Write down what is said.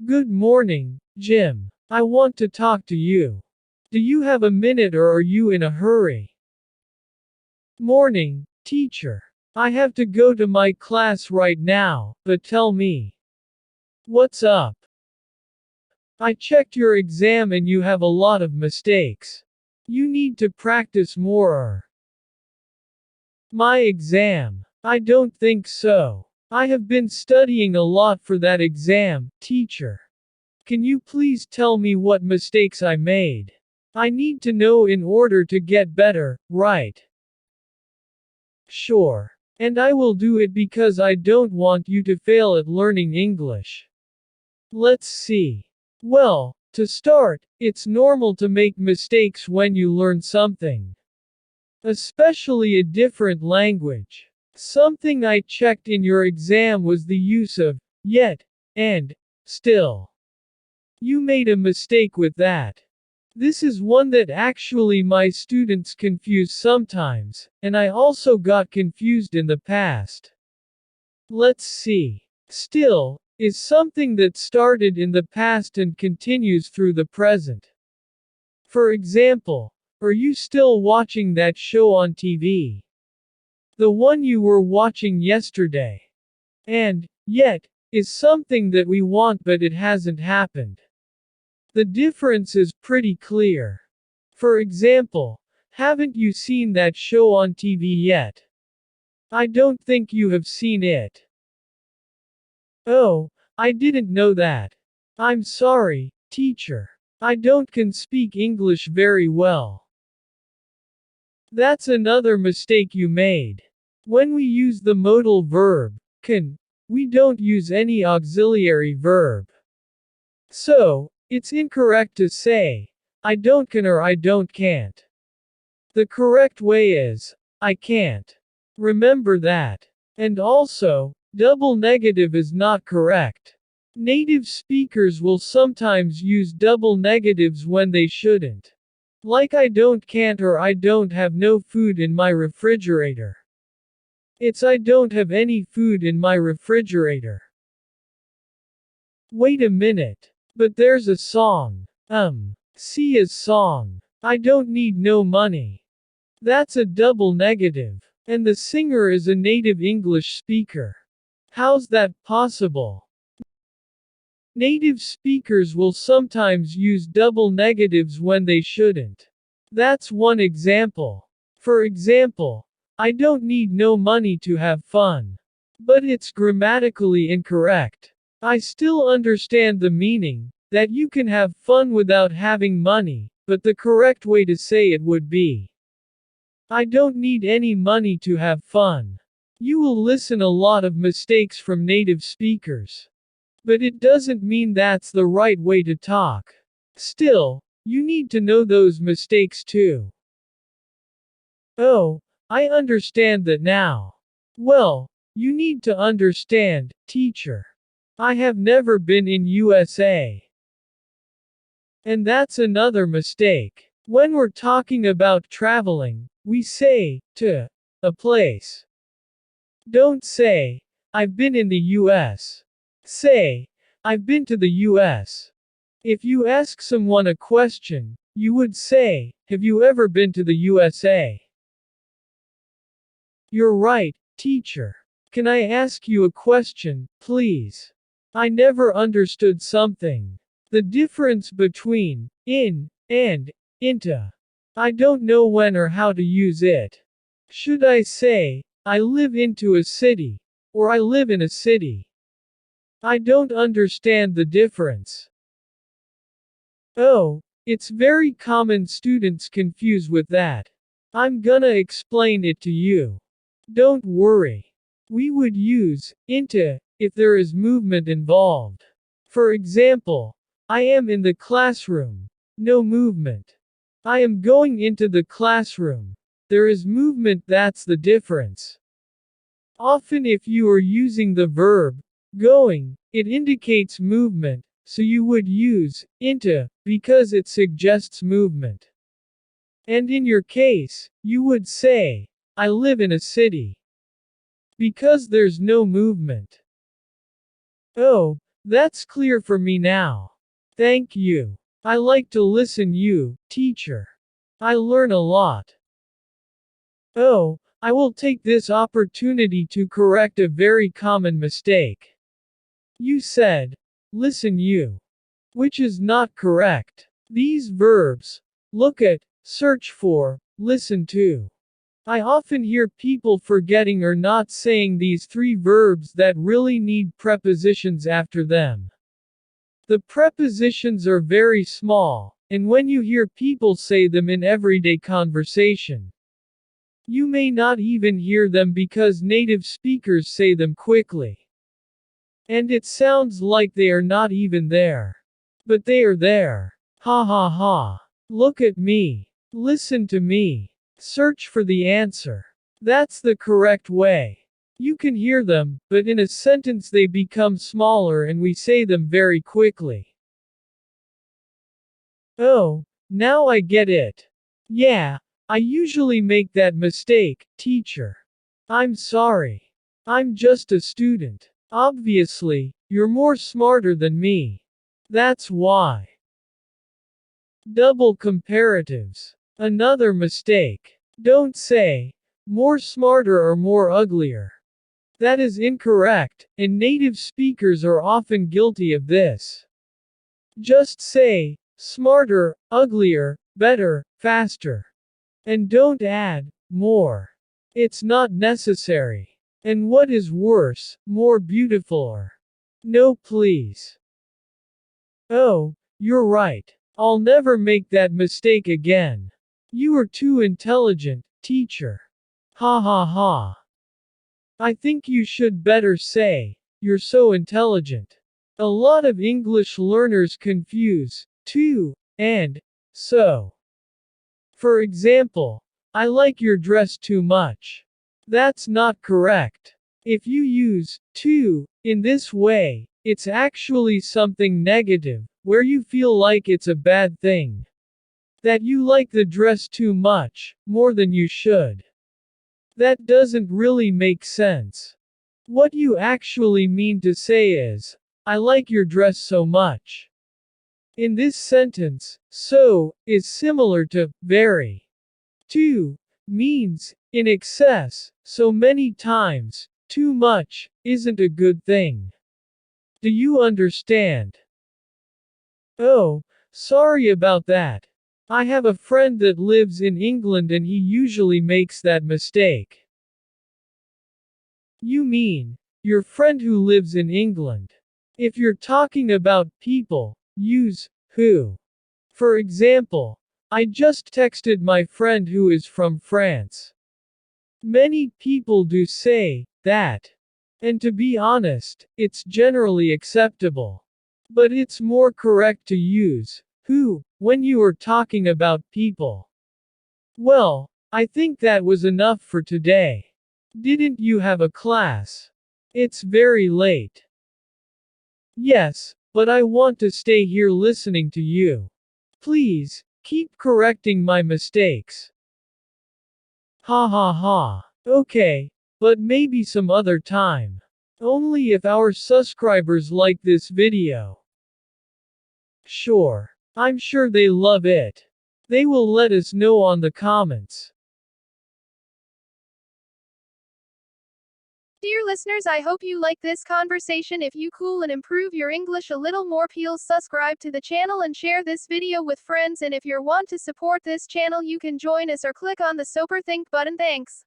Good morning, Jim. I want to talk to you. Do you have a minute or are you in a hurry? Morning, teacher. I have to go to my class right now, but tell me. What's up? I checked your exam and you have a lot of mistakes. You need to practice more. My exam? I don't think so. I have been studying a lot for that exam, teacher. Can you please tell me what mistakes I made? I need to know in order to get better, right? Sure. And I will do it because I don't want you to fail at learning English. Let's see. Well, to start, it's normal to make mistakes when you learn something. Especially a different language. Something I checked in your exam was the use of yet and still. You made a mistake with that. This is one that actually my students confuse sometimes, and I also got confused in the past. Let's see. Still is something that started in the past and continues through the present. For example, are you still watching that show on TV? The one you were watching yesterday. And yet is something that we want but it hasn't happened. The difference is pretty clear. For example, haven't you seen that show on TV yet? I don't think you have seen it. Oh, I didn't know that. I'm sorry, teacher. I don't can speak English very well. That's another mistake you made. When we use the modal verb, can, we don't use any auxiliary verb. So, it's incorrect to say, I don't can or I don't can't. The correct way is, I can't. Remember that. And also, double negative is not correct. Native speakers will sometimes use double negatives when they shouldn't. Like I don't can't or I don't have no food in my refrigerator. It's I don't have any food in my refrigerator. Wait a minute. But there's a song. Sia's song. I don't need no money. That's a double negative. And the singer is a native English speaker. How's that possible? Native speakers will sometimes use double negatives when they shouldn't. That's one example. For example, I don't need no money to have fun. But it's grammatically incorrect. I still understand the meaning, that you can have fun without having money, but the correct way to say it would be, I don't need any money to have fun. You will listen a lot of mistakes from native speakers. But it doesn't mean that's the right way to talk. Still, you need to know those mistakes too. Oh, I understand that now. Well, you need to understand, teacher. I have never been in USA. And that's another mistake. When we're talking about traveling, we say, to a place. Don't say, I've been in the US. Say, I've been to the US. If you ask someone a question, you would say, have you ever been to the USA? You're right, teacher. Can I ask you a question, please? I never understood something. The difference between in and into. I don't know when or how to use it. Should I say, I live into a city, or I live in a city? I don't understand the difference. Oh, it's very common students confuse with that. I'm gonna explain it to you. Don't worry. We would use into if there is movement involved. For example, I am in the classroom. No movement. I am going into the classroom. There is movement, that's the difference. Often if you are using the verb going, it indicates movement, so you would use into because it suggests movement. And in your case, you would say, I live in a city. Because there's no movement. Oh, That's clear for me now. Thank you. I like to listen you, teacher. I learn a lot. Oh, I will take this opportunity to correct a very common mistake. You said, listen you, which is not correct. These verbs, look at, search for, listen to. I often hear people forgetting or not saying these three verbs that really need prepositions after them. The prepositions are very small, and when you hear people say them in everyday conversation, you may not even hear them because native speakers say them quickly. And it sounds like they are not even there. But they are there. Ha ha ha. Look at me. Listen to me. Search for the answer. That's the correct way. You can hear them, but in a sentence they become smaller and we say them very quickly. Oh, now I get it. Yeah, I usually make that mistake, teacher. I'm sorry. I'm just a student. Obviously, you're more smarter than me. That's why. Double comparatives. Another mistake. Don't say, more smarter or more uglier. That is incorrect, and native speakers are often guilty of this. Just say, smarter, uglier, better, faster. And don't add, more. It's not necessary. And what is worse, more beautiful or. No please. Oh, you're right. I'll never make that mistake again. You are too intelligent, teacher. Ha ha ha. I think you should better say, you're so intelligent. A lot of English learners confuse too and so. For example, I like your dress too much. That's not correct. If you use too in this way, it's actually something negative, where you feel like it's a bad thing. That you like the dress too much, more than you should. That doesn't really make sense. What you actually mean to say is, I like your dress so much. In this sentence, so is similar to very. Too means in excess, so many times, too much isn't a good thing. Do you understand? Oh, sorry about that. I have a friend that lives in England and he usually makes that mistake. You mean, your friend who lives in England. If you're talking about people, use who. For example, I just texted my friend who is from France. Many people do say that. And to be honest, it's generally acceptable. But it's more correct to use who when you are talking about people. Well, I think that was enough for today. Didn't you have a class? It's very late. Yes, but I want to stay here listening to you. Please, keep correcting my mistakes. Ha ha ha. Okay, but maybe some other time. Only if our subscribers like this video. Sure. I'm sure they love it. They will let us know on the comments. Dear listeners, I hope you like this conversation. If you cool and improve your English a little more, please subscribe to the channel and share this video with friends. And if you want to support this channel, you can join us or click on the Super Think button. Thanks.